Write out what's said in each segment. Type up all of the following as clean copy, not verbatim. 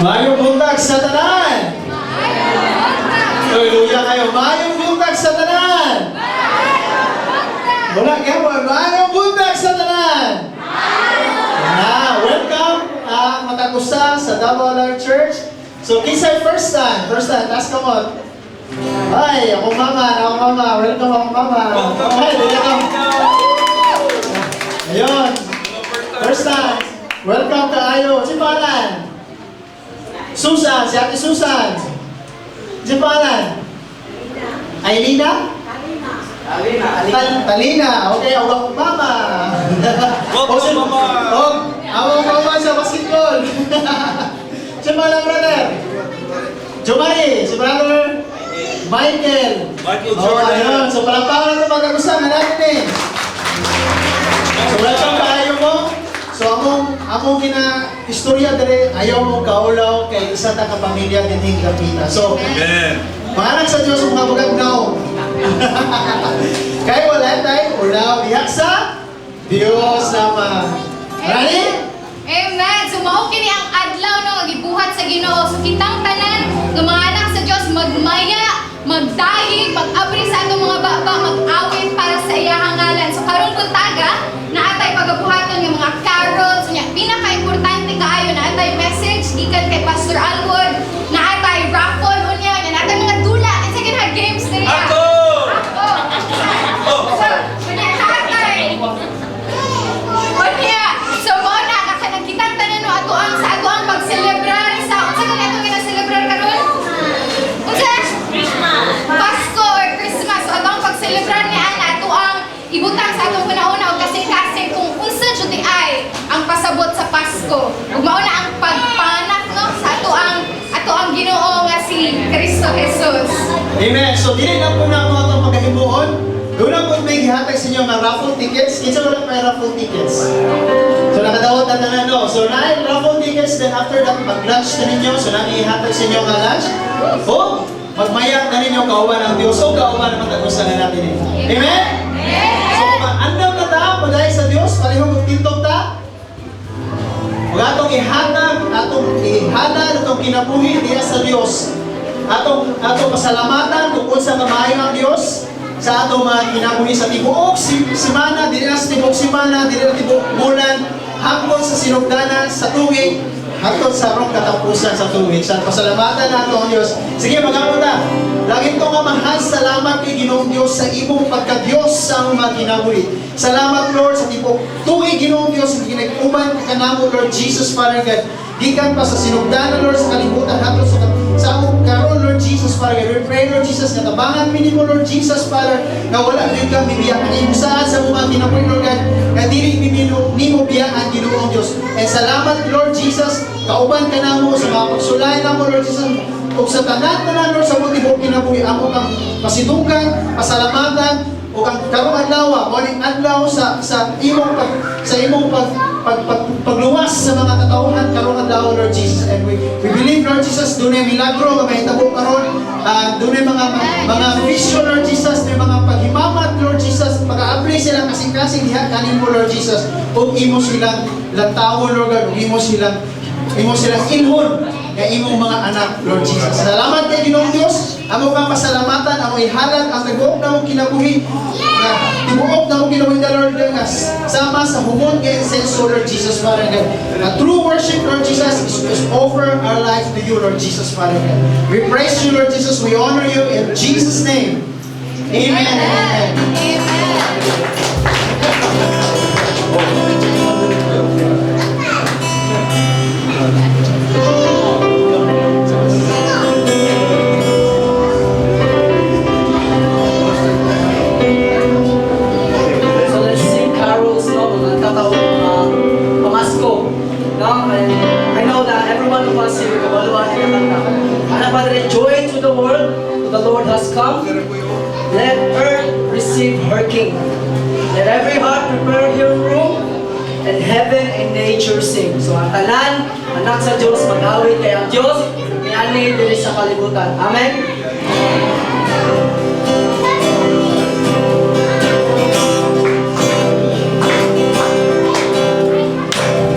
Mayong buntag sa tanan! Hallelujah kayo. Mayong buntag sa tanan! Wala kayo. Mayong buntag sa tanan! Welcome matagusa sa Davao Life Church. So, kisay first time. Taas ka mo. Ay, ako mama. Welcome ako mama. Ay, dito ka. Ayun. First time. Welcome ka ayo. Si Palan. Susan, si Ate Susan. Si Palan. Ailina? Talina. Okay, ako mama. Welcome, mama. Ako mama sa basketball. Si Palan, brother. Jomari, si brother. Michael Jordan. Ayun. So, palampakan natin mag-agusama natin eh. So, welcome ka ayo mo. So, among istorya dali, ayaw mo kaulaw kay isa ta ka pamilya din kapita. So, Amen. pangalan sa Diyos mga bugagnaw. Kaya wala tayo, ulaw, diyak sa Diyos naman. Ready? Amen. So mao kini ang adlaw no gibuhat sa Ginoo. So kitang tanan nga mga anak sa Dios magmaya, magdahi, mag-abri sa atong mga baba, mag-awit para sa iyang ngalan. So karon kuntaga naatay pagabuhaton nga mga carols nya. Pinaka-importante kaayo naatay message gikan kay Pastor Alwood, naatay raffle unya, naatay mga dula, and second hand games diri. Ako! So, kunya naatay. Kunya, so mo na kakanagkitan tanan no ato ang mag-celebrar sa unsa ka nato gina-celebrar karon? Unsa? Christmas. Pasko or Christmas. So ato ang pag-celebrar ni ana ato ang ibutang sa atong panahon og kasing-kasing kung unsa jud ay ang pasabot sa Pasko. Ug mao na ang pagpanak no sa ato ang Ginoo nga si Kristo Jesus. Amen. So, dili lang po na mo itong pagkahimuon. Doon na po may gihatag sa inyo mga raffle tickets. Kinsa wala pa yung raffle tickets? So, nakadawat na tanan no. So, na raffle tickets, then after that, mag-lunch na ninyo. So, nang-ihatag sa inyo nga lunch. O, magmayak na ninyo kauban ng Diyos. O, kauban naman tagusan na natin eh. Amen? So, andam na ta, dahil sa Diyos, palihog ang tintog ta. Huwag atong ihatag, atong kinabuhi diya sa Diyos. Atong pasalamatan tungkol sa kamayo ng Diyos sa atong mga kinabuhi sa tibuok simana, dili na sa tibuok simana, dili na tibuok bulan, hangtod sa sinugdanan sa tuig, hangtod sa rong katapusan sa tuig. Sa pasalamatan nato ang Diyos. Sige, mag-amuta. Lagi ito nga mahal, salamat kay Ginoong Diyos sa imong pagka-Diyos sa among mga kinabuhi. Salamat, Lord, sa tibuok tuig, Ginoong Diyos, ginag-uban ka kanamo, Lord Jesus, Father God. Gikan pa sa sinugdanan, Lord, sa kalibutan, hangtod sa among karon, Lord Jesus, Father God. We pray, Lord Jesus, na tabangan minimo, Lord Jesus, Father, na wala din kang bibiyakan. Imusahan sa mga kinabuhi, Lord God, na dili nimo biyakan, Ginoong Diyos. And salamat, Lord Jesus, kauban ka namo sa mga pagsulay namo, Lord Jesus, ug sa tanan-tanan, Lord, sa mga tibuok kinabuhi, amo kang pasidunggan, pasalamatan, ug ang karong adlaw, morning adlaw sa imong pagluwas sa mga katauhan karong adlaw, Lord Jesus. And we believe, Lord Jesus, dunay milagro nga mahitabo karon, dunay mga vision, Lord Jesus, dunay mga paghimamat, Lord Jesus, pag-aapli sila kasing-kasing diha kanimo, Lord Jesus, ug imo silang lantawon, Lord God, ug imo silang ilhon nga imong mga anak, Lord Jesus. Salamat kay Ginoong Diyos. Amo kang pasalamatan, amo ihalad ang tibuok na mong kinabuhi. Tibuok na mong kinabuhi na, Lord God, sama sa humon kay insenso, Lord Jesus, Father God. True worship, Lord Jesus, is offer our life to you, Lord Jesus, Father God. We praise you, Lord Jesus. We honor you in Jesus' name. Amen. I know that every one of us here, joy to the world, the Lord has come. Let earth receive her King. Let every heart prepare her room, and heaven and nature sing. So ang tanan, anak sa Diyos, mag-awit kay ang Diyos, miani diri sa kalibutan. Amen?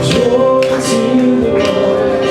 Joy to the world,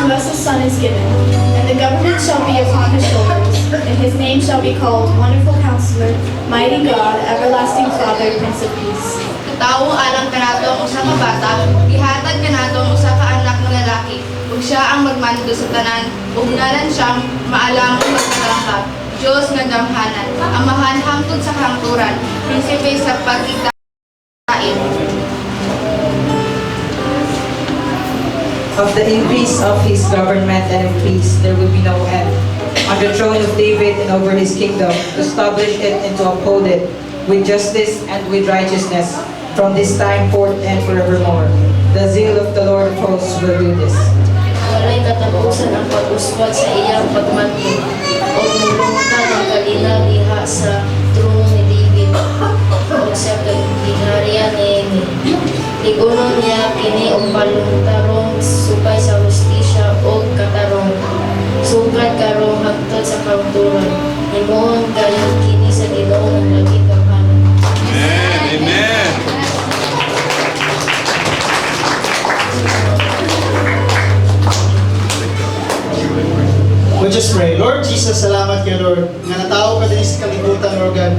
To us a son is given, and the government shall be upon his shoulders, and his name shall be called Wonderful Counselor, Mighty God, Everlasting Father, Prince of Peace. Taong alang kanato ang usa ka bata, gihatag kanato ang usa ka anak nga lalaki, ug siya ang magmando sa tanan, ug nalan siyang maalang magkalangkap. Diyos nga gamhanan, amahan hangtod sa kahangturan, prinsipe sa pagkitain. Of the increase of his government and of peace, there will be no end. On the throne of David and over his kingdom, to establish it and to uphold it with justice and with righteousness from this time forth and forevermore. The zeal of the Lord of hosts will do this. Walay katapusan ang pag-uswag sa iyang pagmando o mulungtan ang kalinaw diha sa trono ni David o sa kagharian ni Tigunon niya kini og palungtarong supay sa hustisya o katarong sugad karong hangtod sa kauturan himuon kayo kini sa Ginoo ang lagi gamhanan. Amen. Amen. We'll just pray. Lord Jesus, salamat kay Lord. Nga natao ka din sa kalibutan, Lord God.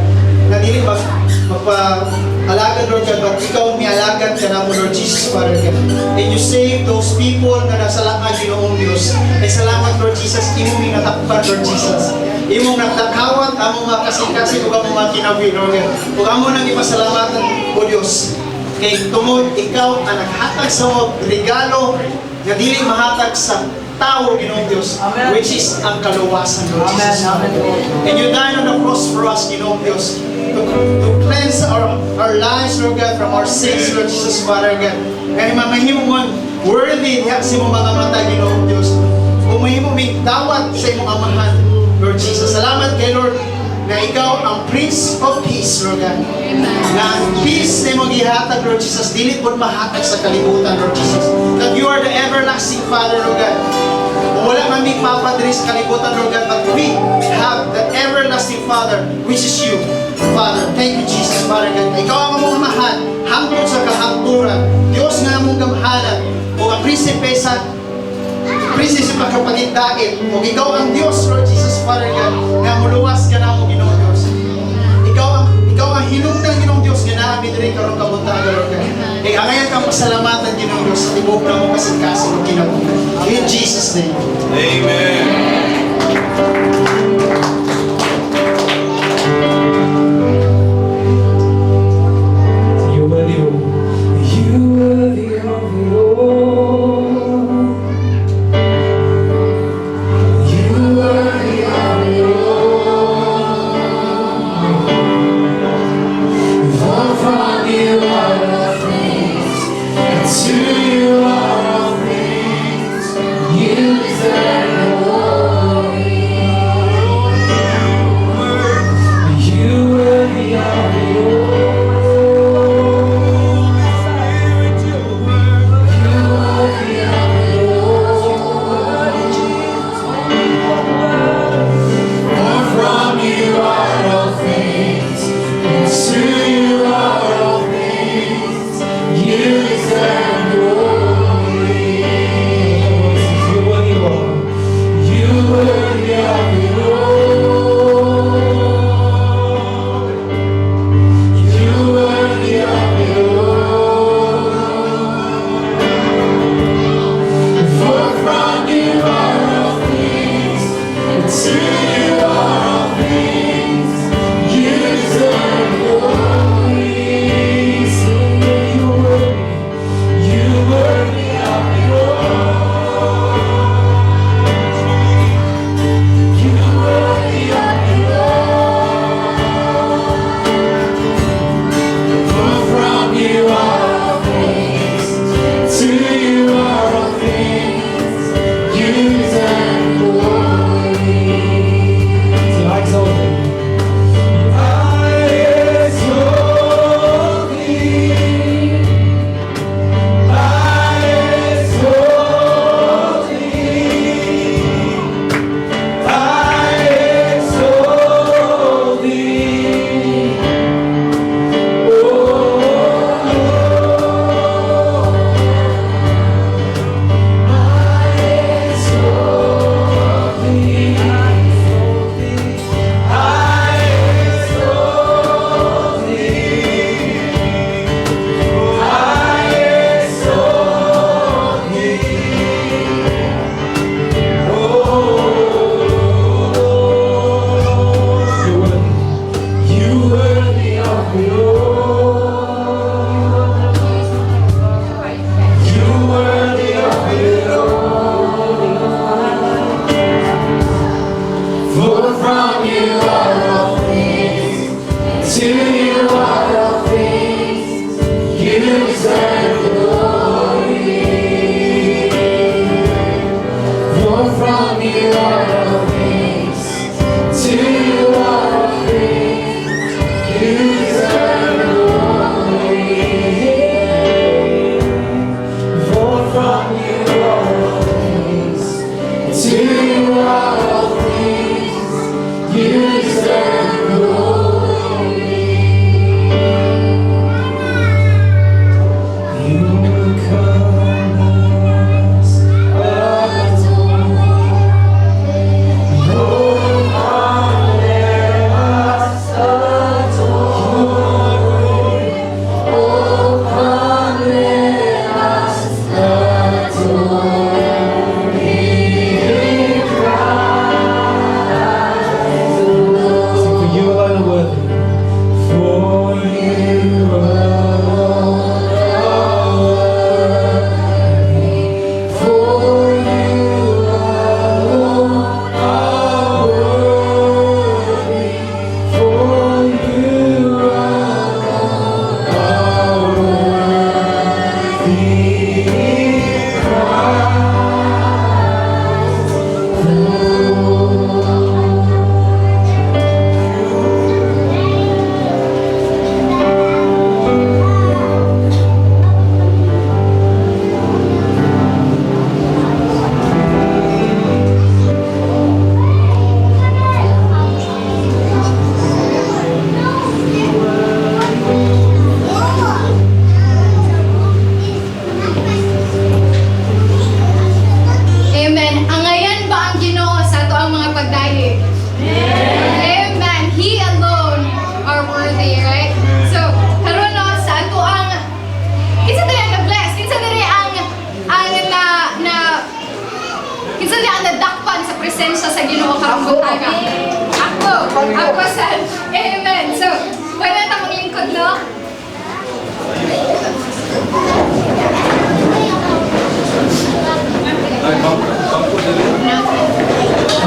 Nga dili magpa-alagad, Lord God, but ikaw mialagad ka na mo, Lord Jesus, Father God. And you save those people na nasa lakad, Ginoong Diyos. Ay salamat, Lord Jesus, imo mi natakpan, Lord Jesus. Imong nagtakawat, among makasing-kasing, ug among makinawi, Lord God. Ug among nang ipasalamatan, O Diyos. Kay tungod ikaw ang naghatag sa mga regalo nga dili mahatag sa tao, Ginoong Diyos, Amen. which is ang kaluwasan, Lord Amen. Jesus. Amen. And you died on the cross for us, Ginoong Diyos, to cleanse our lives, Lord God, from our sins, Lord Jesus, Father God. Kaya mamahimong worthy diha sa imong mga mata, Ginoong Diyos. Umahimong may dawat sa imong amahan, Lord Jesus. Salamat kay Lord na ikaw ang Prince of Peace, Lord God. Na ang peace na imong gihatag, Lord Jesus, dili po mahatag sa kalibutan, Lord Jesus. That you are the everlasting Father, Lord God. Wala kami papadiri sa kalibutan, Lord God, but we have the everlasting Father, which is you, Father. Thank you, Jesus, Father God. Ikaw ang among amahan, hangtod sa kahangturan. Diyos nga among gamhanan, o ang prinsipe sa pagkapagindait. O ikaw ang Diyos, Lord Jesus, Father God, nga muluwas ka na mo, Ginoong Diyos. Ikaw ang hinungdan, Ginoong Diyos, nga namin rin karong kabuntagan, Lord God. Kaya ngayon kang pasalamatan, Ginoong Diyos, sa tibok na mo kasing-kasing o Ginoong. In Jesus' name. Amen. You are the To you are all things, you deserve it all.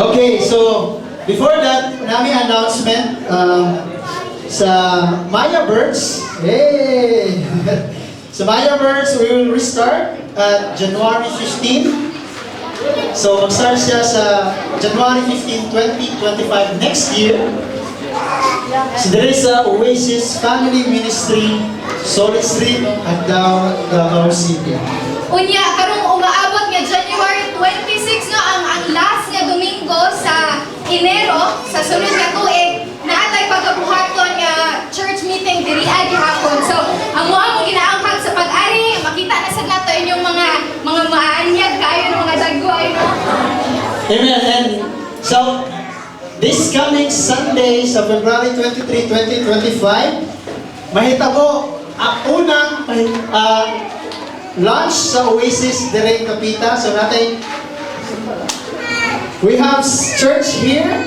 Okay, so before that, namin announcement sa Maya Birds. Hey! Sa Maya Birds, we will restart at January 15. So mag-start siya sa January 15, 2025 next year. So there is a Oasis Family Ministry, Solid Street, at Davao City. Unya, karong umaabot nga January 26 no ang last nga Domingo sa Enero sa sunod nga tuig naatay pagkabuhaton nga church meeting diri gihapon. So, ang mo ginaangkag sa pag-ari, makita na sad nato inyong mga maanyag kayo ng mga dagway no. Amen. And so, this coming Sunday sa February 23, 2025, mahitabo ang unang launch sa Oasis Direct Kapita. So natin, we have church here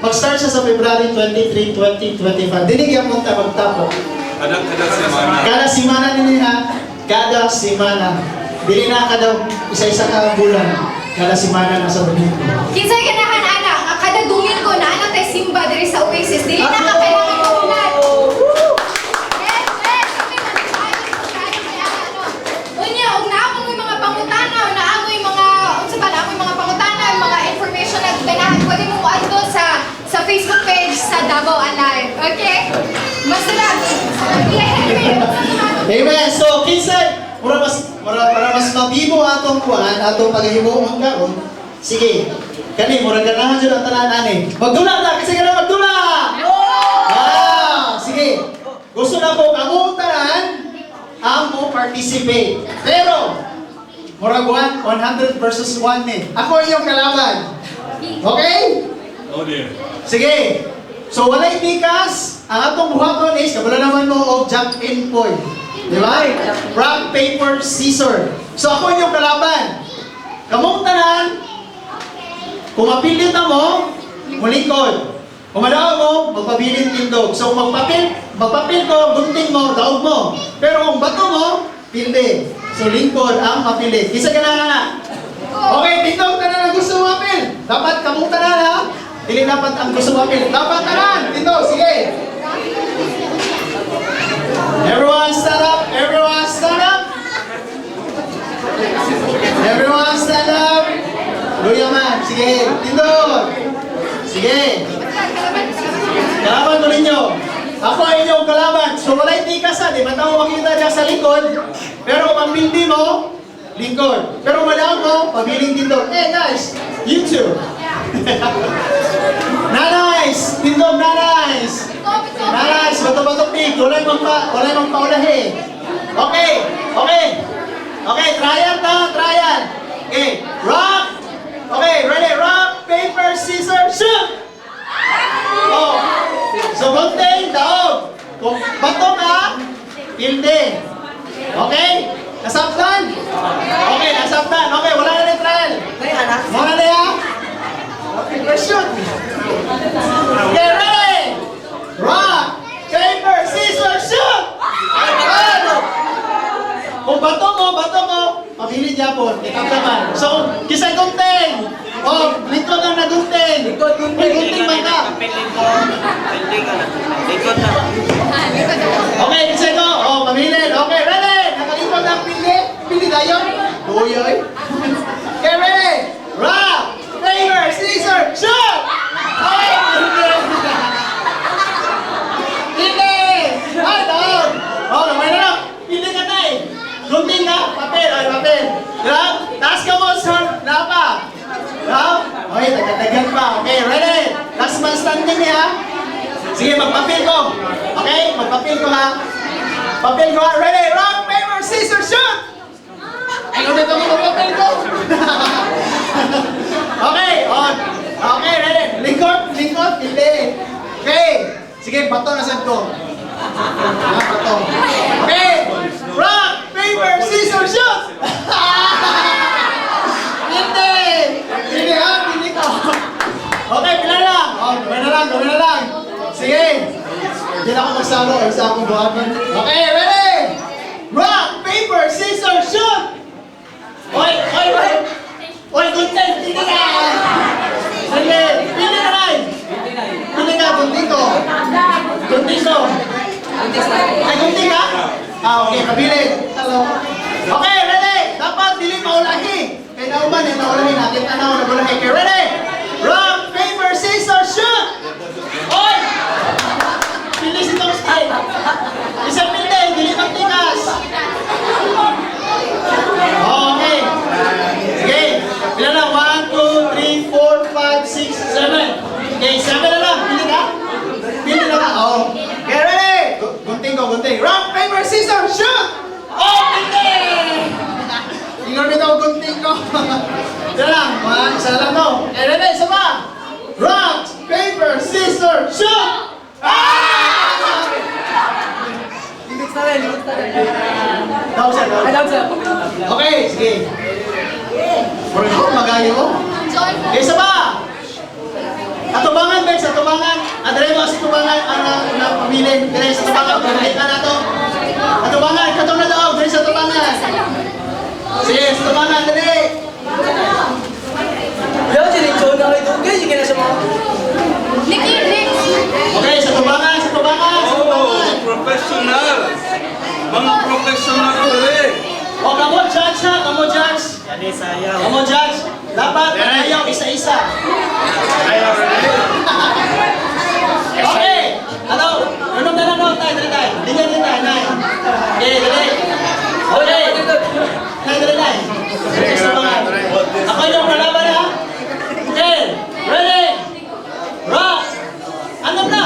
mag-start siya sa February 23, 2025. Dinigyan mo tayo magtapo. Kada semana. Kada simana nila, kada simana. Dili na kada isa-isa ka bulan. Kada simana na sa Domingo. Kinsay ganahan anak, kada Domingo na anak tay simba diri sa Oasis. Dili na ka kailangan magulat. Yes, yes. Kami magsasabi kaya ano. Unya, og naamoy mga pangutana, naamoy mga unsa ba naamoy mga pangutana, mga information na ganahan pwede mo moadto sa Facebook page sa Davao Alive. Okay? Masarap. Amen. So, kinsay, para mas mabibo atong kuan, atong paghimuon karon. Sige. Kani mura ganahan jud ang tanan ani. Magdula ta kasi kana magdula. Sige. Gusto na ko kamong tanan amo participate. Pero mura 100 versus 1 ni. Ako yung kalaban. Okay? Oh dear. Sige. So walay tikas, ang atong buhaton is kabala naman mo og jump in point. Di ba? Rock, paper, scissors. So ako yung kalaban. Kamong tanan, kung mapilit na mo, mulingkod. Kung madaog mo, magpabilin tindog. So magpapil ko, gunting mo, daog mo. Pero kung bato mo, pilde. So lingkod ang mapilit. Isa ka na. Okay, tindog ka na ng gusto mapil. Dapat kamong tanan ha. Dili dapat ang gusto mapil. Dapat tanan. Tindog, sige. Everyone stand up. Everyone stand up. Everyone stand up. Luya man. Sige. Tindog. Sige. Kalaban ko ninyo. Ako ay inyong kalaban. So walay tikas ha. Di ba tao makita dyan sa likod. Pero kung ang pildi mo, lingkod. Pero malaw mo, pabiling tindog. Eh guys, you too. Nanays! Tindog nanays! Nanays! Bato-bato pig! Walay mong paulahi. Okay! Okay! Okay, trial na! Trial! Okay, rock! Okay, ready? Rock, paper, scissors, shoot! Oh! So, gunting, daog! Kung bato ka, pilde. Okay? Nasabtan? Okay, nasabtan. Okay, wala na rin trial. Muna na yan? Okay, shoot! Okay, ready? Rock, paper, scissors, shoot! Kung bato mo, mabilid yapon, itamdaman. So, kisay gunting! O, lingkod na nagunting! May gunting man ka! Okay, kisay ko! O, mabilid! Okay, ready? Nakalingkod na ang pili? Pili tayo? Duyoy! Okay, ready? Rock! Paper! Scissors! Shoot! Okay! Pili! Ay, doon! O, namay na lang! Pili ka tayo! Gunting ka! Papel! Ay, papel! Diba? Taas ka mo, sir! Napa! Diba? Okay, tagadagan pa. Okay, ready? Last man standing niya. Sige, magpapil ko. Okay? Magpapil ko ha. Papil ko ha. Ready? Rock, paper, scissors, shoot! Ay, ulit ako magpapil ko. Okay, on. Okay, ready? Lingkod, hindi. Okay. Sige, bato na saan ko. Bato. Okay. Rock, paper, scissors, shoot! Hindi ha, hindi ko. Okay, pila lang. Oh, gawin na lang. Sige. Hindi na ako magsalo. Isa akong buhaton. Okay, ready? Ay, gunting ka? Okay, pabilin. Okay, ready? Dapat dili maulahi. Kaya nauman, naulahi. Nakita na ako nagulahi. Okay, ready? Rock, paper, scissors, shoot! Oy! Bilis itong style. Isang pinte, dili magtikas. Okay. Sige. Ilan na? 1, 2, 3, 4, 5, 6, 7. Okay, 7 na lang. Pili ka? Pili na ka? Oo. Okay, ready? Gunting ko, gunting. Rock, paper, scissors, shoot! Oh, pili! Ingat nito ang gunting ko. Yan lang. Isa lang to. Okay, ready? Isa pa. Rock, paper, scissors, shoot! Ah! Limits na rin. Daw siya, daw. Ay, down sir. Okay, sige. Puro magayo mo. Okay, isa pa. Atubangan, Bex, atubangan. Adre mo si tubangan ang pamilya. Dire sa tubangan, pamilya na to. Atubangan, katong na daw, dire sa tubangan. Sige, sa tubangan, dire. Yo, sinigso na kayo doon guys. Sige na siya mga. Okay, sa tubangan, sa tubangan, sa Oh, tubangan. professional. Mga professional ulit. O, kamo judge ha, kamo judge. Yan sayaw. Kamo judge. Dapat ayaw isa-isa. Okay. Ano? Anong tayo, tayo. Linya din tayo, nay. Okay, dali. Okay. Nay, dali, nay. Sa tubangan. Ako yung kalaban ha. Okay. Ready? Rock. Andam na.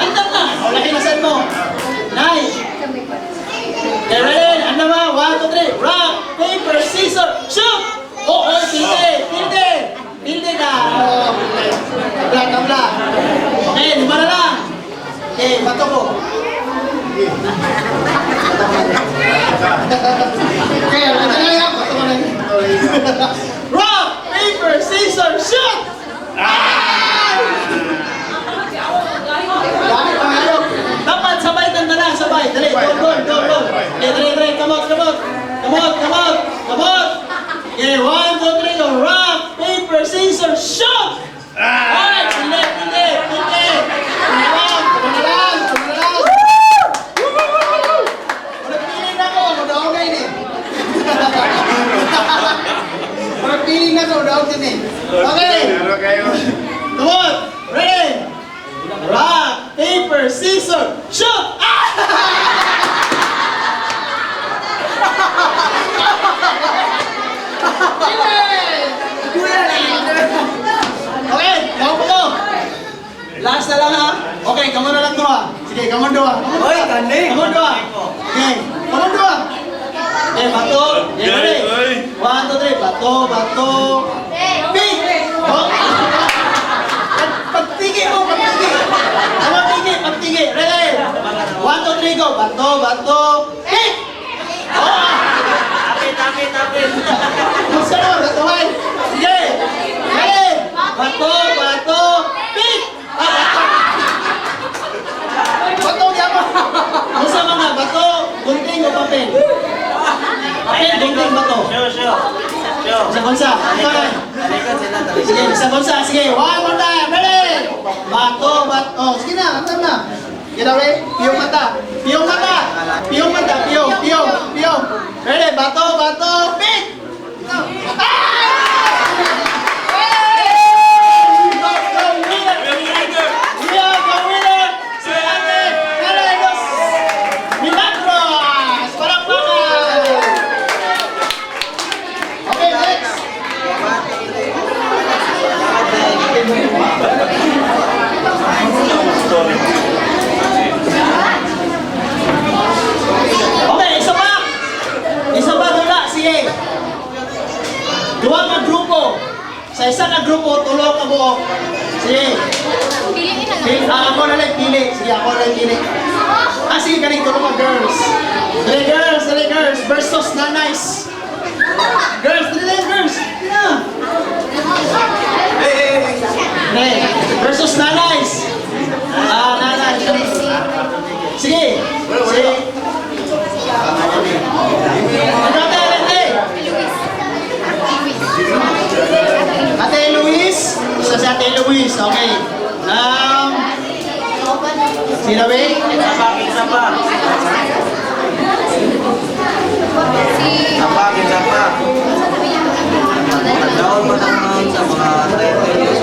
Andam na. O, laki na set mo. Nay. Okay, ready? Andam na. 1, 2, 3. Rock, paper, scissors, shoot! Oh, oh, pilde. Pilde ka. Oh, tabla. Okay, 5 na lang. Okay, bato ko. Okay, bato na yan. Bato ko na yan. Rock, paper, scissors, shoot! Dapat sabay tanda na, sabay. Dali, go. Okay, dali. Come on. Okay, 1, 2, 3, go. Rock, paper, scissors, shoot! Alright, hindi. Tama na lang. Magpiling na ko, mag-augay ni. Magpiling na ko, mag-augay ni. Okay. Come on, ready? Rock, paper, scissors, shoot! Okay, kamo po. Last na lang ha. Okay, kamo na lang to ha. Sige, kamo dua. Oy, kani. Kamo dua. Okay, kamo dua. Okay, bato. Okay, ready? 1, 2, 3. Bato. Pick! Oh. Pagtigi mo. Tama, pagtigi. Ready? 1, 2, 3, go. Bato. Pick! Oh! Tapit. Gusto mo, batuhan. Sige. Ready? Bato. Pick! Bato, diyan mo. Gusto mga bato, gunting o papel? Papel, gunting, bato. Sure. Isa-bunsa. Sige, isa-bunsa. Sige, one more time. Ready? Bato. Sige na, antam na. Get away. Piyong mata. Ready? Bato. Pick! Okay, isa pa dula, sige. Duha ka grupo. Sa isa ka grupo, tulo ka buo. Sige. Ako na lang pili. Sige, ako na lang pili. Sige, ganito tulo ka girls. Dali girls. Versus nanays. Girls. Hey. Versus nanays. Nanays. Sige. Ate Luis. Isa si Ate Luis. Okay. Sino ba? Si...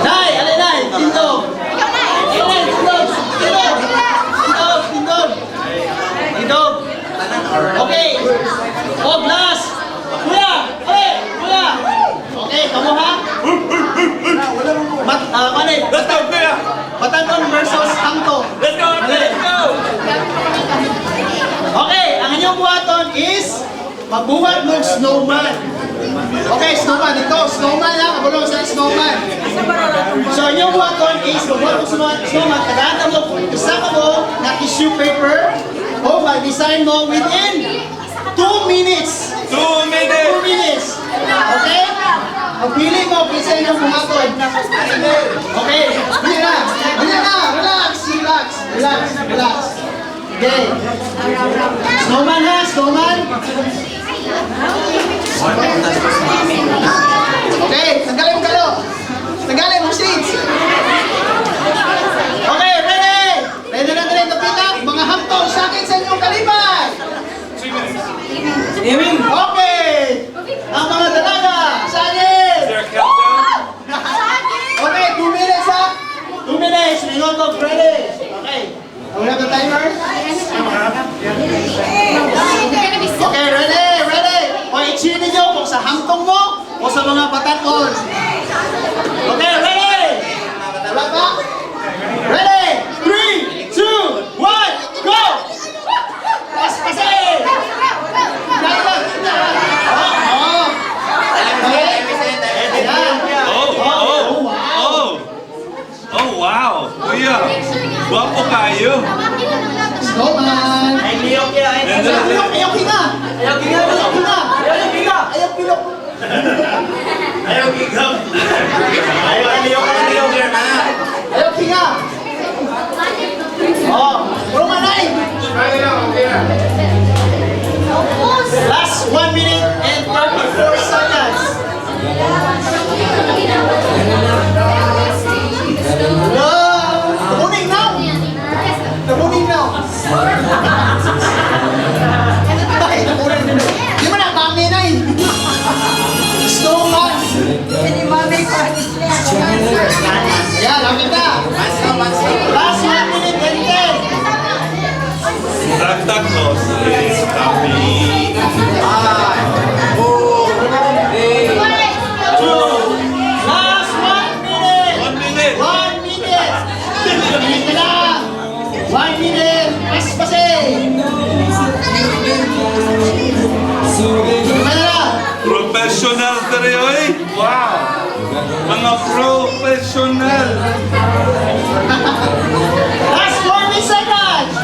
Nay! Alay, Nay! Tindog! Alay, tindog! Tindog! Tindog! Tindog! Tindog! Okay! Oh, glass! Kuya! Alay! Kuya! Okay, kamu ha? Manay! Let's go, kuya! Batangon versus Hangto. Let's go! Let's go! Okay, ang inyong buhaton is magbuhat ng snowman. Okay, snowman. Ito, snowman ha. Kabulong sa snowman. So, inyong buhaton is magbuhat ng snowman. Tagahan mo, isa ka mo na tissue paper o mag-design mo within 2 minutes. 2 2 minutes! minutes. Okay? Pagpili mo, kisa inyong buhaton. Okay, pili na. Pili na. Relax, relax. Relax, relax. Okay. Snowman ha, snowman. Okay, tanggalin mo kalo. Tanggalin mo seats. Okay, ready? Ready na rin kapitak. Mga hamtong sa akin sa inyong kalipan. Okay. Ang mga dalaga, sa akin. Is there a countdown? Okay, 2 minutes ha. 2 minutes. Mingon ko, ready. Okay. We have the timer. Okay, ready, ready. O, i-chini nyo kung sa hamtong mo o sa mga batanon. Okay, ready? Wala pa? Ready? 3, 2, 1, go! Pasin! Oh, wow! Kuya! Guwapo kayo! Snowman! Ayaw kinga! Ayaw kinga! Oh, Romanay! Last 1 minute and 34 seconds. No! Tabuning now! Tabuning now! Ay, tabuning na. Di mo na, mami na eh. Snowman! Ayan, lapit na. Last 1 minute and 10. Santa Claus is coming! 2. Last 1 minute. 1 minute! 1 minute. 1 minute na lang. 1 minute. Paspasin. Kumaya na lang. Professional tayo eh! Wow! Mga professional! Last 40 seconds.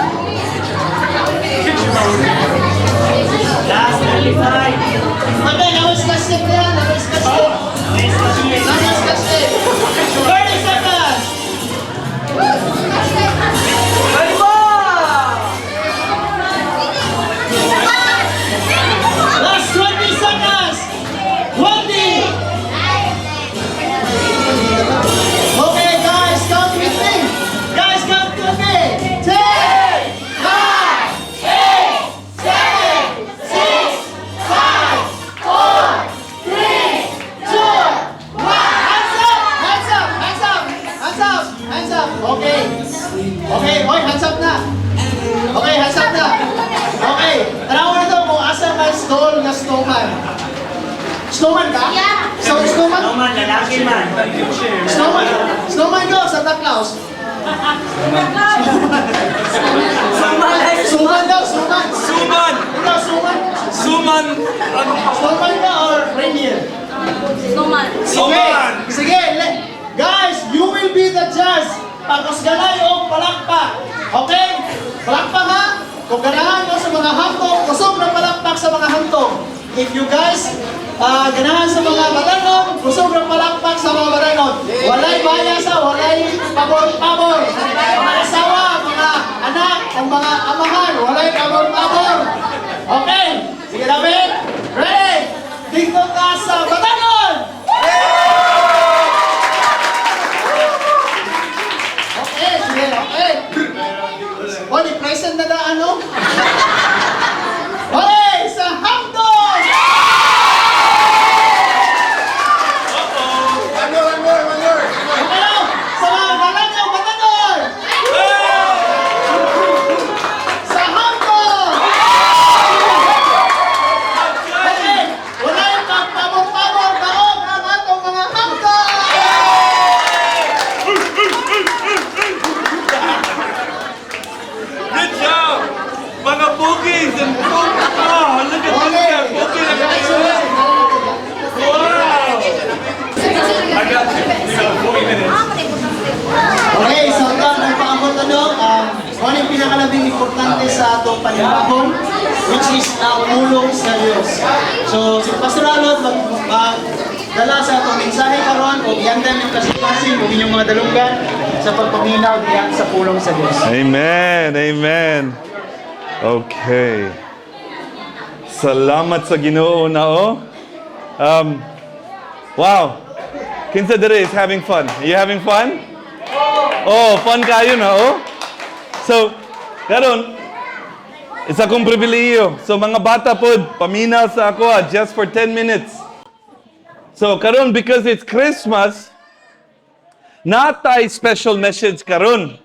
Last 35. Okay, nawis ka step na yan. Nawis ka step. Nawis ka step. 30 seconds. Last 20 seconds. 20. Okay, guys, count with me. Guys, count with me. 10, 9, 8, 7, 6, 5, 4, 3, 2, 1. Hands up! Hands up! Hands up! Hands up! Hands up! Okay. Okay, boy, hands up na. Okay, hands up na. Okay, tanaw na to kung asa may stall na snowman. Snowman ka? Yeah. So, snowman? lalaki man. Snowman! Snowman ko, Santa Claus! Suman daw, suman! Suman! Ikaw, suman! Suman! Snowman ka or reindeer? Snowman. Suman! Sige, guys, you will be the judge. Pagkusganay o palakpak. Okay? Palakpak ha? Kung ganahan mo sa mga hantong, kusog ng palakpak sa mga hantong. If you guys ganahan sa mga batanon, kusog ng palakpak sa mga batanon. Walay bayasa, walay pabor-pabor. Mga asawa, mga anak, ang mga amahan, walay pabor-pabor. Okay? Sige, David. Ready? Dito ka sa batanon! Okay, sige, okay. O, ni present na ano? Pogies and pogies. Oh, look at this guy. Pogie na kayo. Wow. I got you. You got 40 minutes. Okay, so ito, nagpaabot kung ano yung pinakalabing importante sa atong panibahon, which is pulong sa Diyos. So, si Pastor Alod, dala sa atong mensahe karon o iyandan yung kasing-kasing o inyong mga dalunggan sa pagpaminaw diyan sa pulong sa Diyos. Amen. Amen. Okay. Salamat sa Ginoo na wow. Kinsa dere is having fun. Are you having fun? Oh, fun kayo na So, karon, isa kong pribilehiyo. So, mga bata pod, paminaw sa ako just for 10 minutes. So, karon, because it's Christmas, natay special message karon.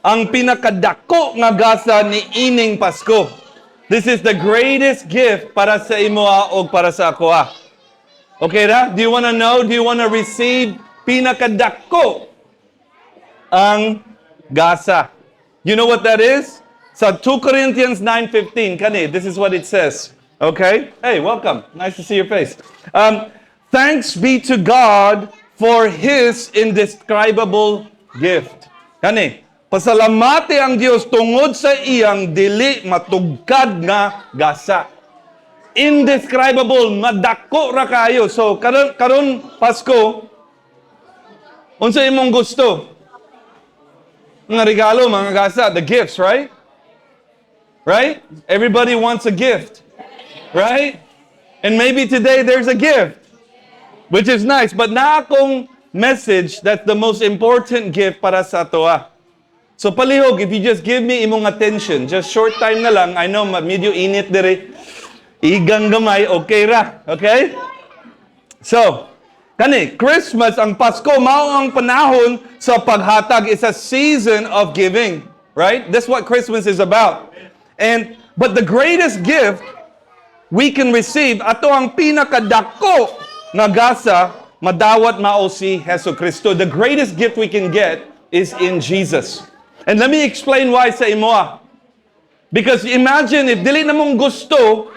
Ang pinakadako nga gasa ni ining Pasko. This is the greatest gift para sa imoa o para sa ako. Okay ra? Do you want to know? Do you want to receive pinakadako ang gasa? You know what that is? Sa 2 Corinthians 9:15, kani, this is what it says. Okay? Hey, welcome. Nice to see your face. Thanks be to God for His indescribable gift. Kani, pasalamati ang Dios tungod sa iyang dili matugkad nga gasa. Indescribable, madako ra kayo. So, karon Pasko, unsa imong gusto? Mga regalo, mga gasa, the gifts, right? Right? Everybody wants a gift. Right? And maybe today there's a gift, which is nice. But na akong message that's the most important gift para sa toa. So palihog, if you just give me imong attention, just short time na lang, I know medyo init dire, igang gamay, okay ra. Okay? So, kani, Christmas, ang Pasko, mao ang panahon sa paghatag, is a season of giving. Right? That's what Christmas is about. But the greatest gift we can receive, ato ang pinakadako nga gasa, madawat mao si Hesus Kristo. The greatest gift we can get is in Jesus. And let me explain why sa imoa. Because imagine if dili na mong gusto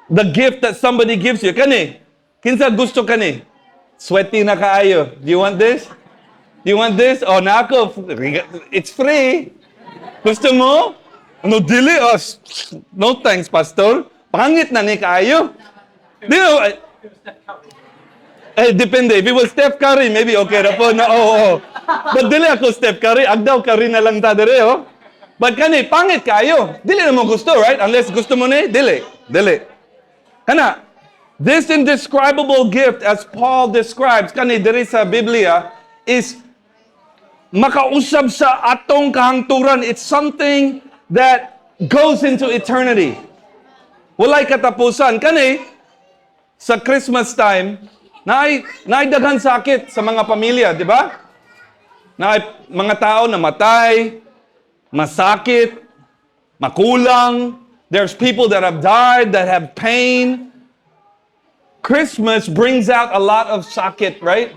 the gift that somebody gives you. Kani, kinsa gusto kani? Sweaty na kaayo. Do you want this? Do you want this? Oh, nako, it's free. Gusto mo? Ano, dili? Oh, no thanks, Pastor. Pangit na ni kaayo. Di know, depende. If it was Steph Curry, maybe okay ra po na, But dili ako Steph Curry. Agdaw Curry na lang ta dere, But kani, pangit kayo. Dili na mo gusto, right? Unless gusto mo ni, dili. Kana, this indescribable gift, as Paul describes, kani diri sa Biblia, is makausab sa atong kahangturan. It's something that goes into eternity. Walay katapusan. Kani, sa Christmas time, naidaghan sakit sa mga pamilya, di ba? Mga tao namatay, masakit, makulang. There's people that have died, that have pain. Christmas brings out a lot of sakit, right?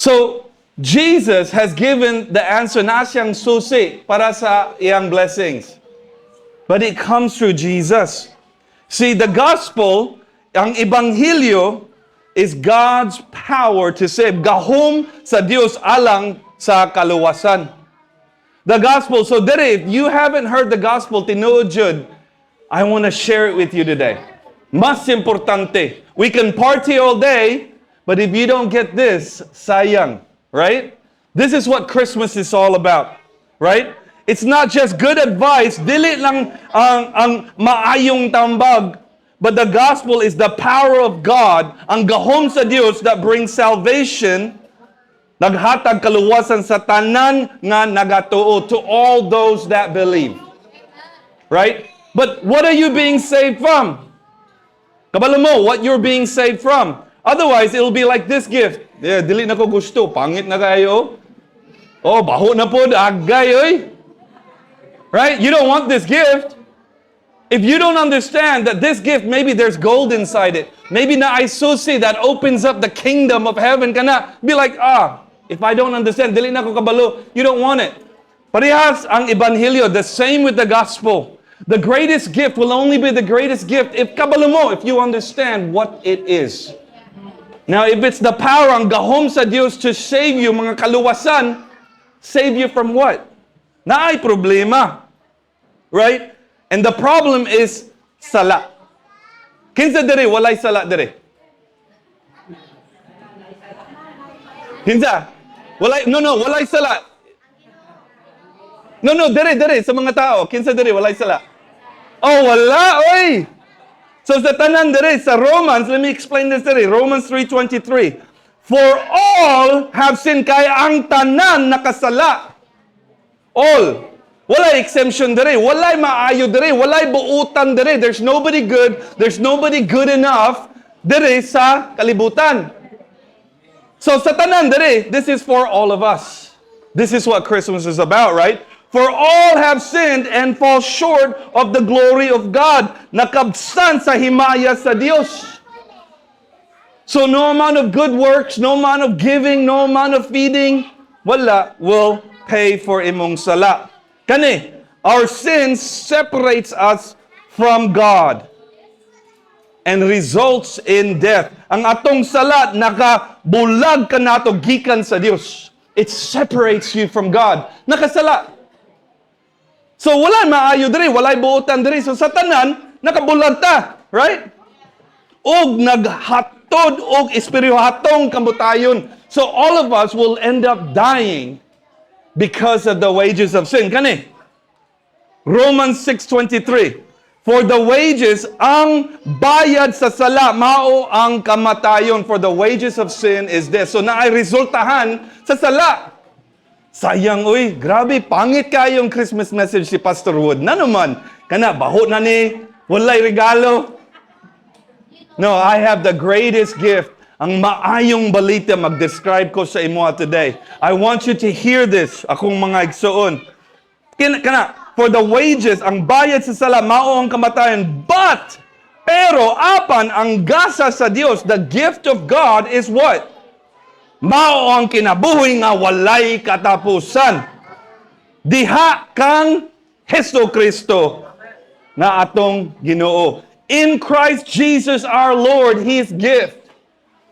So, Jesus has given the answer na siyang susi para sa iyang blessings. But it comes through Jesus. See, the gospel, ang ebanghelyo, is God's power to save. Gahom sa Dios alang sa kaluwasan. The gospel. So if you haven't heard the gospel, tinuod jud, I want to share it with you today. Mas importante. We can party all day, but if you don't get this, sayang. Right? This is what Christmas is all about. Right? It's not just good advice. Dili lang ang maayong tambag. But the gospel is the power of God, ang gahom sa Dios that brings salvation, naghatag kaluwasan sa tanan nga nagatuo, to all those that believe. Right? But what are you being saved from? Kabalo mo, what you're being saved from. Otherwise, it'll be like this gift. Yeah, dili na ko gusto, pangit na kayo. Oh, baho na po, agay, oy. Right? You don't want this gift. If you don't understand that this gift, maybe there's gold inside it. Maybe na isusi that opens up the kingdom of heaven. Kana, be like, if I don't understand, dili na ko kabalo. You don't want it. Parehas ang ebanghelyo, the same with the gospel. The greatest gift will only be the greatest gift if kabalo mo, if you understand what it is. Now, if it's the power ang gahom sa Diyos to save you, mga kaluwasan, save you from what? Na ay problema. Right? And the problem is sala. Kinsa diri walay sala diri? Kinsa? Walay sala. Diri sa mga tao. Kinsa diri walay sala? Oh, wala, oy. So sa tanan diri sa Romans, let me explain this diri. Romans 3:23. For all have sinned, kay ang tanan nakasala. All. Walay exemption diri, walay maayo diri, walay buutan diri. There's nobody good, there's nobody good enough diri sa kalibutan. So sa tanan diri, this is for all of us. This is what Christmas is about, right? For all have sinned and fall short of the glory of God. Nakabsan sa himaya sa Diyos. So no amount of good works, no amount of giving, no amount of feeding, wala will pay for imong sala. Kani, our sin separates us from God and results in death. Ang atong sala, nakabulag ka nato gikan sa Diyos. It separates you from God. Nakasala. So wala maayo diri, walay buotan diri. So sa tanan, nakabulag ta, right? Og naghatod og espirihatong kamutayon. So all of us will end up dying because of the wages of sin. Kani? Romans 6:23. For the wages, ang bayad sa sala, mao ang kamatayon. For the wages of sin is death. So naay resultahan sa sala. Sayang, uy, grabe, pangit kayong Christmas message si Pastor Wood. Na naman, kana, baho na ni, walay regalo. No, I have the greatest gift. Ang maayong balita, mag-describe ko sa imo today. I want you to hear this, akong mga igsoon. Kana, for the wages, ang bayad sa sala, mao ang kamatayan. Pero, apan, ang gasa sa Diyos, the gift of God is what? Mao ang kinabuhi nga walay katapusan. Diha kang Jesucristo na atong Ginoo. In Christ Jesus our Lord, His gift.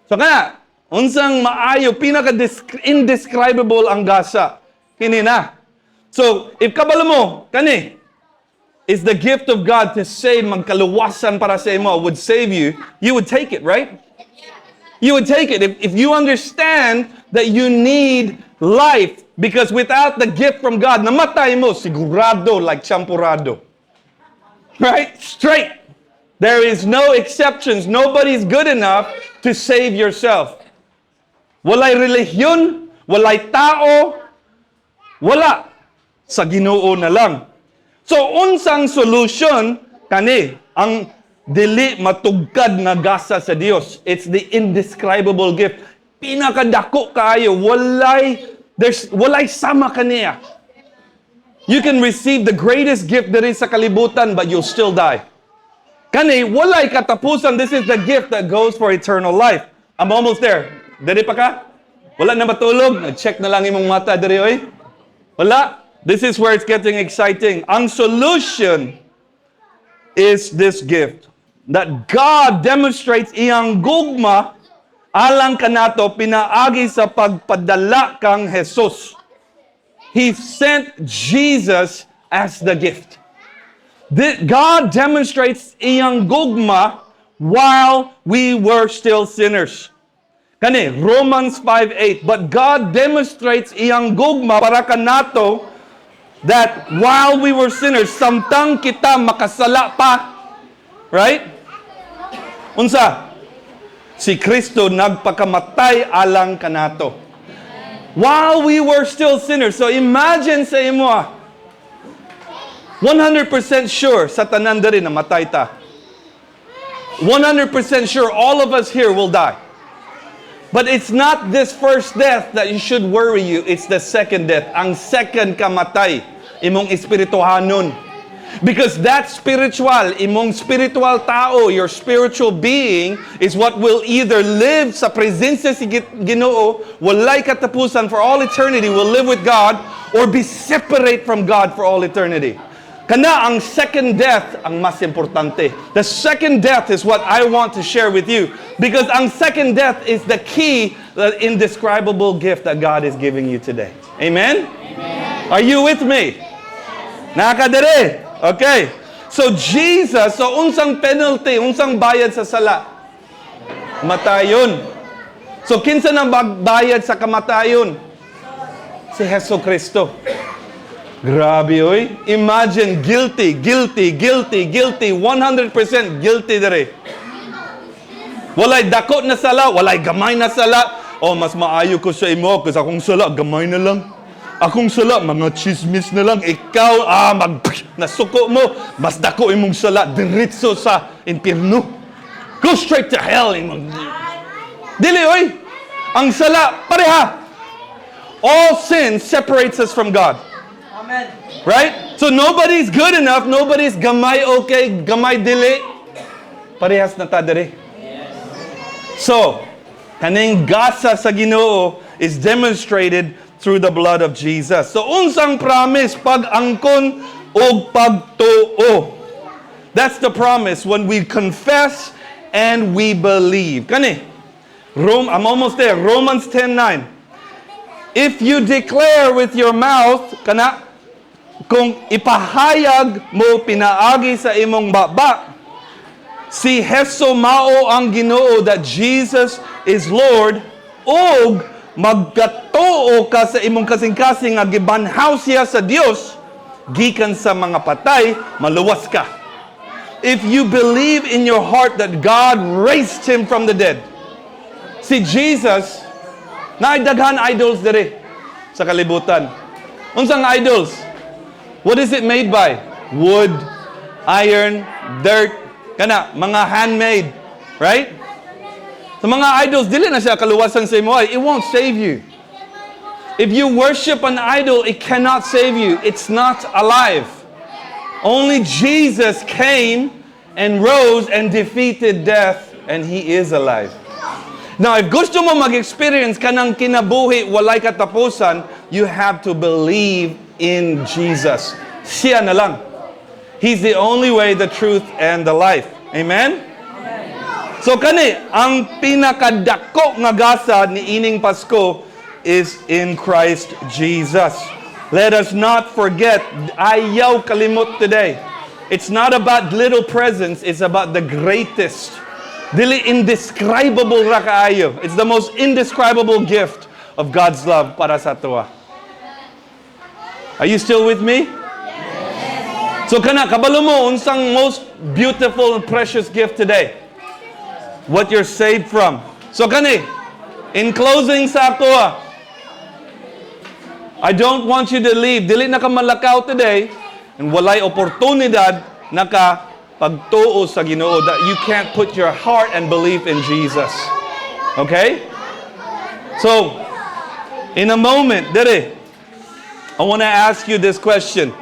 So kaya, unsang maayo, pinaka-indescribable ang gasa. Kini na. So, if kabalo mo, kani, is the gift of God to save, magkaluwasan para sa imo, would save you, you would take it, right? You would take it if you understand that you need life, because without the gift from God, namatay mo, sigurado, like champurado. Right? Straight. There is no exceptions. Nobody's good enough to save yourself. Walay relihiyon, walay tao, wala. Sa Ginoo na lang. So, unsang solution, kani, ang dili matugkad nga gasa sa Dios. It's the indescribable gift. Pinakadako kayo, walay sama kaniya. You can receive the greatest gift there is sa kalibutan, but you'll still die. Kani, walay katapusan. This is the gift that goes for eternal life. I'm almost there. Diri pa ka? Wala na matulog? Nag-check na lang imong mata diri, oy. Wala? This is where it's getting exciting. Ang solution is this gift. That God demonstrates iyang gugma alang kanato pinaagi sa pagpadala kang Jesus. He sent Jesus as the gift. God demonstrates iyang gugma while we were still sinners. Kani, Romans 5:8. But God demonstrates iyang gugma para kanato that while we were sinners, samtang kita makasala pa, right? Unsa? Si Kristo nagpakamatay alang kanato. While we were still sinners. So imagine sa imo, 100% sure sa tanan diri na matay ta. 100% sure all of us here will die. But it's not this first death that you should worry you. It's the second death. Ang second kamatay, imong espirituhanon. Because that spiritual, imong spiritual tao, your spiritual being, is what will either live sa presensya si Ginoo, walay katapusan for all eternity, will live with God, or be separate from God for all eternity. Kana ang second death ang mas importante. The second death is what I want to share with you. Because ang second death is the key, the indescribable gift that God is giving you today. Amen? Are you with me? Nakadere? Okay. So Jesus, so unsang penalty, unsang bayad sa sala? Matayon. So kinsa nang bayad sa kamatayon? Si Hesus Kristo. Grabe oy. Imagine guilty, 100% guilty dere. Walay dako na sala, walay gamay na sala. Oh, mas maayo ko sa imo kasi akong sala gamay na lang. Akong sala, mga chismis na lang. Ikaw, nasuko mo. Mas dako imong sala, diretso sa impyerno. Go straight to hell. Dili, oy. Ang sala, pareha. All sin separates us from God. Amen. Right? So nobody's good enough. Nobody's gamay okay, gamay dili. Parehas na ta diri. So, kaning gasa sa Ginoo is demonstrated through the blood of Jesus. So unsang promise pag-angkon o pagtuo. That's the promise when we confess and we believe. Kani? I'm almost there. Romans 10:9. If you declare with your mouth, kana kung ipahayag mo pinaagi sa imong baba, si Hesus mao ang Ginoo that Jesus is Lord, og magkatuo ka sa imong kasing-kasing nga gibanhaw siya sa Dios, gikan sa mga patay, maluwas ka. If you believe in your heart that God raised Him from the dead. Si Jesus, naidaghan idols diri sa kalibutan. Unsang idols? What is it made by? Wood, iron, dirt, kana, mga handmade. Right? Sa mga idols, dili na siya kaluwasan sa imo. It won't save you. If you worship an idol, it cannot save you. It's not alive. Only Jesus came and rose and defeated death, and He is alive. Now, if gusto mo mag-experience ka ng kinabuhi, walay katapusan, you have to believe in Jesus. Siya na lang. He's the only way, the truth, and the life. Amen? So kani, ang pinakadako nga gasa ni ining Pasko is in Christ Jesus. Let us not forget, ayaw kalimot today. It's not about little presents, it's about the greatest. Dili indescribable ra kaayo. It's the most indescribable gift of God's love para sa tuwa. Are you still with me? So kana, kabalo mo, unsang most beautiful and precious gift today? What you're saved from. So kani, in closing sa ako, I don't want you to leave. Dili na ka malakaw today and walay oportunidad na ka pagtuo sa Ginoo that you can't put your heart and belief in Jesus. Okay? So, in a moment, dere, I want to ask you this question.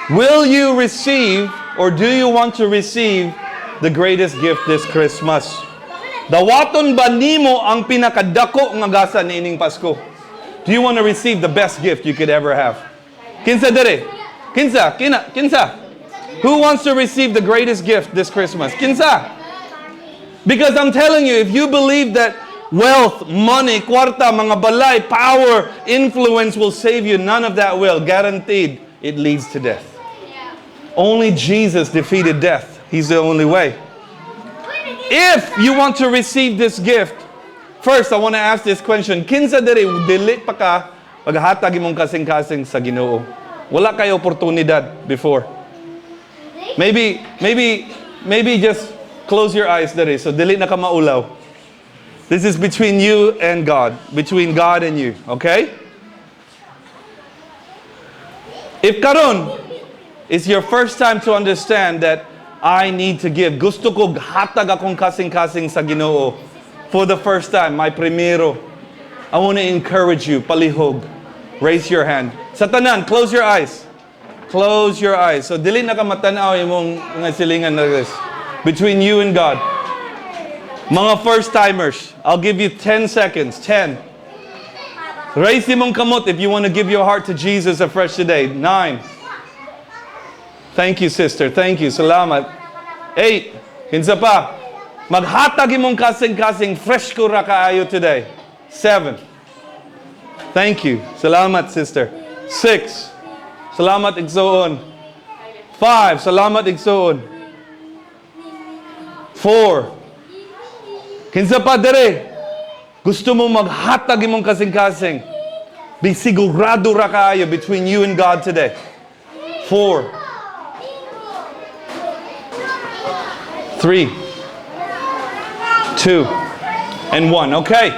Will you receive or do you want to receive the greatest gift this Christmas? Dawaton ba nimo ang pinakadako nga gasa niining Pasko? Do you want to receive the best gift you could ever have? Kinsa dere? Kinsa? Kinsa? Who wants to receive the greatest gift this Christmas? Kinsa? Because I'm telling you, if you believe that wealth, money, kwarta, mga balay, power, influence will save you, none of that will. Guaranteed, it leads to death. Only Jesus defeated death. He's the only way. If you want to receive this gift, first I want to ask this question. Kinsa diri dili pa ka paghatag imong kasing-kasing sa Ginoo? Wala kay oportunidad before. Maybe just close your eyes diri so dili na ka maulaw. This is between you and God, between God and you, okay? If karon is your first time to understand that I need to give. Gusto ko hatag akong kasing-kasing sa Ginoo. For the first time, my primero. I want to encourage you, palihog. Raise your hand. Sa tanan, close your eyes. Close your eyes. So, dili na ka matanaw imong mga silingan na this. Between you and God. Mga first-timers, I'll give you 10 seconds. 10. Raise imong kamot if you want to give your heart to Jesus afresh today. 9. Thank you, sister. Thank you. Salamat. 8. Kinsa pa. Maghatag imong kasing-kasing fresh ko ra kaayo today. 7. Thank you. Salamat, sister. 6. Salamat igsoon. 5. Salamat igsoon. 4. Kinsa pa dere? Gusto mo maghatag imong kasing-kasing. Be sigurado ra kaayo between you and God today. 4. 3. 2. And 1. Okay.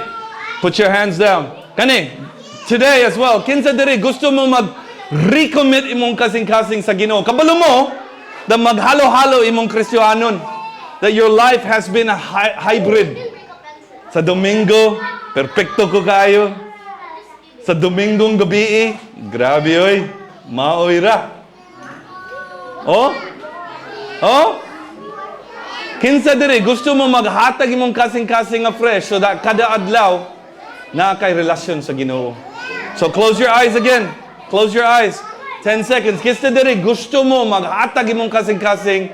Put your hands down. Kani, today as well, kinsa diri gusto mo mag-recommit imong kasing-kasing sa Ginoo. Kabalo mo, na maghalo-halo imong Kristiyanon. That your life has been a hybrid. Sa Domingo, perfecto ko kayo. Sa Domingong gabi, grabe oy, maoy ra. Oh? Oh? Kinsa diri gusto mo maghatag imong kasing-kasing nga fresh so that kada adlaw na kay relasyon sa Ginoo. So close your eyes again. Close your eyes. 10 seconds. Kinsa diri gusto mo maghatag imong kasing-kasing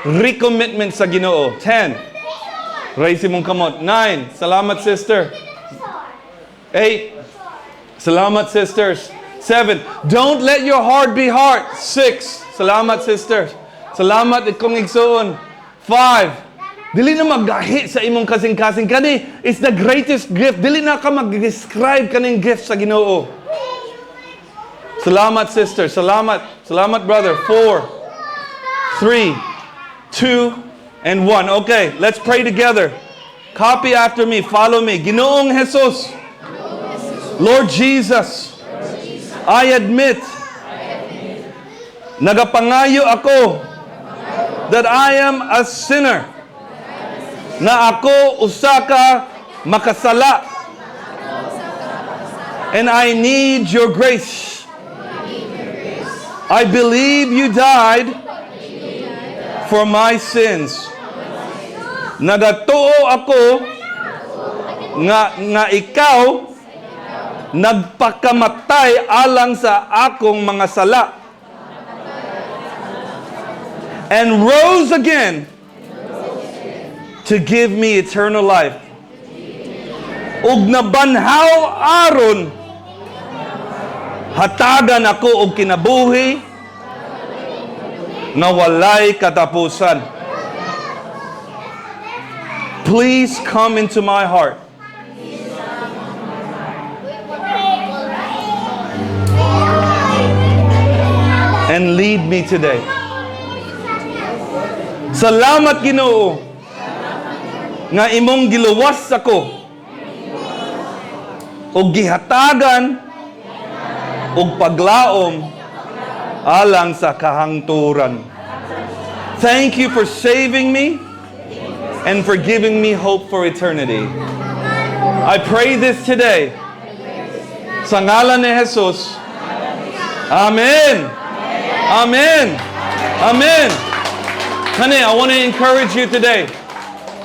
recommitment sa Ginoo. 10. Raise mong kamot. 9. Salamat, sister. 8. Salamat, sisters. 7. Don't let your heart be hard. 6. Salamat, sisters. Salamat ikong igsoon. 5. Dili na maggahi sa imong kasing-kasing. Kani is the greatest gift. Dili na ka mag-describe kaning gift sa Ginoo. Salamat, sister. Salamat. Salamat, brother. 4. 3. 2. And 1. Okay, let's pray together. Copy after me. Follow me. Ginoong Jesus. Lord Jesus. I admit. Nagapangayo ako that I am a sinner. Na ako usa ka makasala. And I need your grace. I believe you died for my sins. Nagatuo ako nga ikaw nagpakamatay alang sa akong mga sala. And rose again to give me eternal life. Ug nabanhaw aron hatagan ako og kinabuhi na walay katapusan. Please come into my heart. And lead me today. Salamat Ginoo nga imong giluwas ako og gihatagan og paglaom alang sa kahangturan. Thank you for saving me and for giving me hope for eternity. I pray this today sa ngalan ni Jesus. Amen. Amen. Amen. Honey, I want to encourage you today.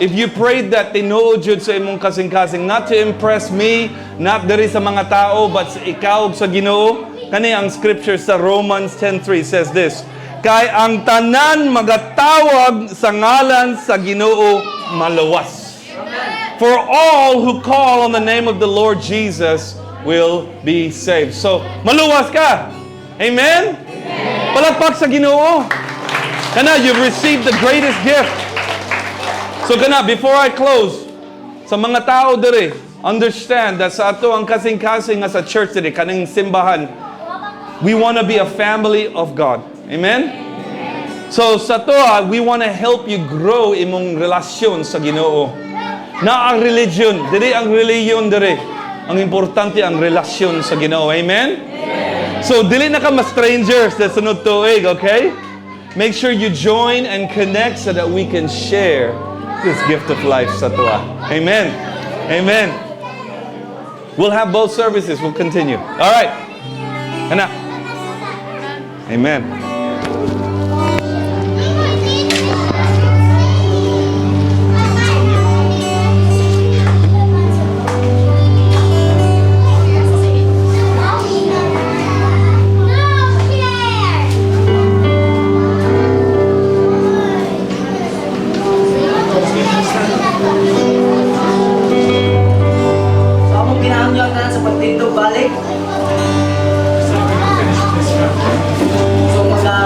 If you prayed that, tinuod jud sa imong kasing-kasing, not to impress me, not diri sa mga tao, but sa ikaw ug sa Ginoo. Kani ang scripture sa Romans 10:3 says this, kay ang tanan magatawag sa ngalan sa Ginoo maluwas. For all who call on the name of the Lord Jesus will be saved. So, maluwas ka. Amen? Palakpak sa Ginoo. Kana, you've received the greatest gift. So kana, before I close, sa mga tao diri, understand that sa ato ang kasing-kasing nga sa church diri, kaning simbahan, we want to be a family of God. Amen? So sa to, we want to help you grow imong relasyon sa Ginoo. Na ang religion, diri ang religion diri. Ang importante ang relasyon sa Ginoo. Amen? So dili na ka ma-strangers sa sunod tuig, okay? Make sure you join and connect so that we can share this gift of life sa tuwa. Amen. Amen. We'll have both services. We'll continue. All right. Ana. Amen. So among ginahangyo ang tanan sa pagtindog balik. So mga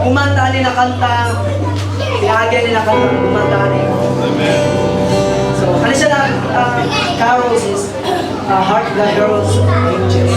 umanta nila kanta, iagay nila kanta, umanta nila. So kanisa na carols is Hark the Heralds of Angels.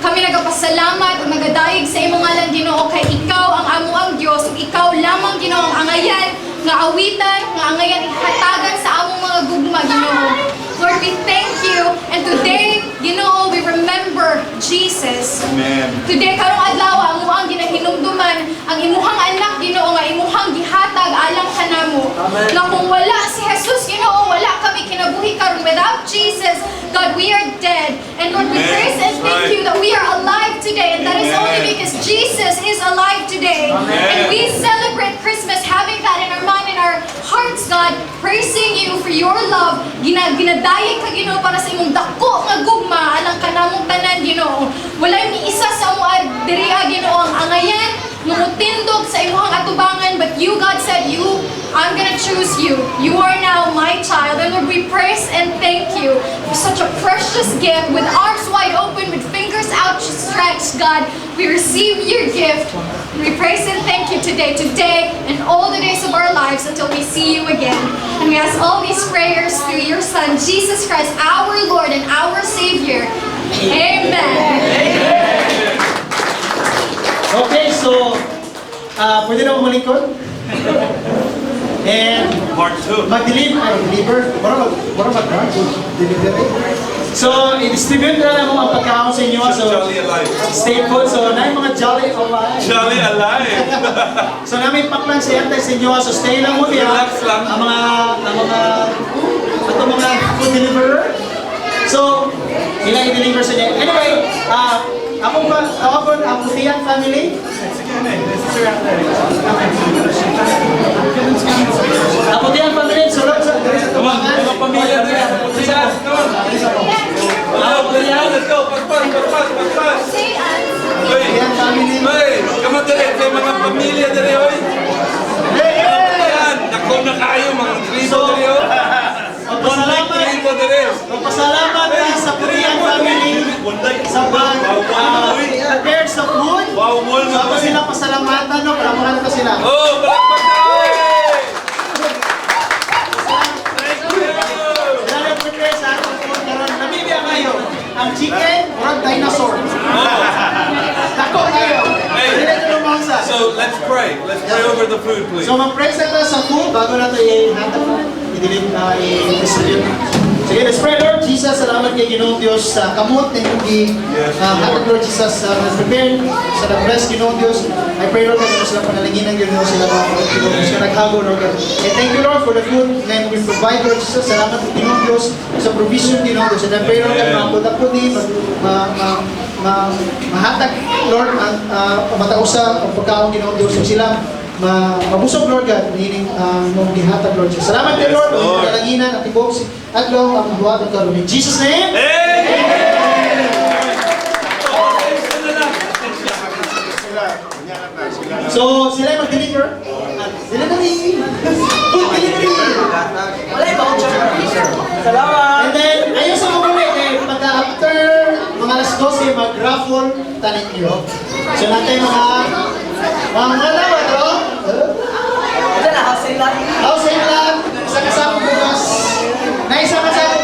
Kami nagapasalamat ug nagadayeg sa imong ngalan Ginoo kay ikaw ang amo ang Dios ug ikaw lamang Ginoo ang angayan nga awitan nga angayan ihatagan sa among mga gugma Ginoo. Lord, we thank you and today Ginoo we remember Jesus. Amen. Today karong adlaw amo ang ginahinumduman ang imuhang anak Ginoo nga imuhang gihatag alang kanamo. Nga kung wala si Jesus Ginoo wala kami kinabuhi karon. Without Jesus God we are dead. And Lord we praise and thank you that we are alive today and that is only because Jesus is alive today. And we celebrate Christmas having that in our mind and our hearts God, praising you for your love. Ginadayeg ka Ginoo para sa imong dako nga gugma alang kanamong tanan Ginoo. Walay ni isa sa amo diriha Ginoo ang angayan nga mutindog sa imong atubangan, but you God said I'm gonna choose you. You are now my child. And Lord, we praise and thank you for such a precious gift with arms wide open, with fingers outstretched Christ, God, we receive your gift. We praise and thank you today, and all the days of our lives until we see you again. And we ask all these prayers through your Son, Jesus Christ, our Lord and our Savior. Amen. Okay, so, pwede na umalikod? And Part 2. mag-deliver. Para mag-deliver. So, i-distribute na lang ang pagkaon sa inyo. So, Jolly alive. stay put. So, na yung mga jolly alive. Jolly alive. So, namin paklan sa yantay sa inyo. So, stay lang muna. Relax lang. Ang mga food deliverer. So, ilang i-deliver sa inyo. Anyway, ang Putian family. Ang Putian family, sulod sa tumangan. Mga pamilya din. Putian, come on. Let's go. Paspas. Putian family. Hey, come on dire. Kay mga pamilya dire, oy. Putian, nako na kayo, mga tribo dire, oh. Magpasalamat sa Putian family sa pag-prepare sa food. Wow, mall So, na ako to, eh. sila pasalamatan, no? Palamuran ko sila. Oh, palakpak na, oy. Thank you. Sila nag-prepare sa atong food karon. Namibia kayo. Ang chicken, murag dinosaur. Dako kayo. Hey. Sila ito lumangsa. So, let's pray. Let's pray over the food, please. So, mag-praise na tayo sa food bago na ito i-distribute. Sige, let's pray, Lord Jesus. Salamat kay Ginoong Diyos sa kamot na hindi hatag, Lord Jesus, prepare sa na-bless Ginoong Diyos. I pray, Lord, kung sila panalangin ng Ginoong sila mga Ginoong Diyos na naghago, Lord God. And thank you, Lord, for the food na we provide, Lord Jesus. Salamat kay Ginoong Diyos sa provision, Ginoong Diyos. And I pray, Lord, na mga mahatag, Lord, ang matausa ang pagkaong Ginoong Diyos. So sila mabusog, Lord God, meaning mong gihatag, Lord Jesus. Salamat kay Lord, ang kalanginan, at ibok, at Lord, ang buhat at karoon. In Jesus' name, so sila yung mag-deliver. Delivery! Food delivery! And then, ayun sa mga ulit, pagka after mga alas 12, mag-raffle, tanin nyo. So natin mga lawa, bro. House lang. Isa kasama bukas. Na isa kasama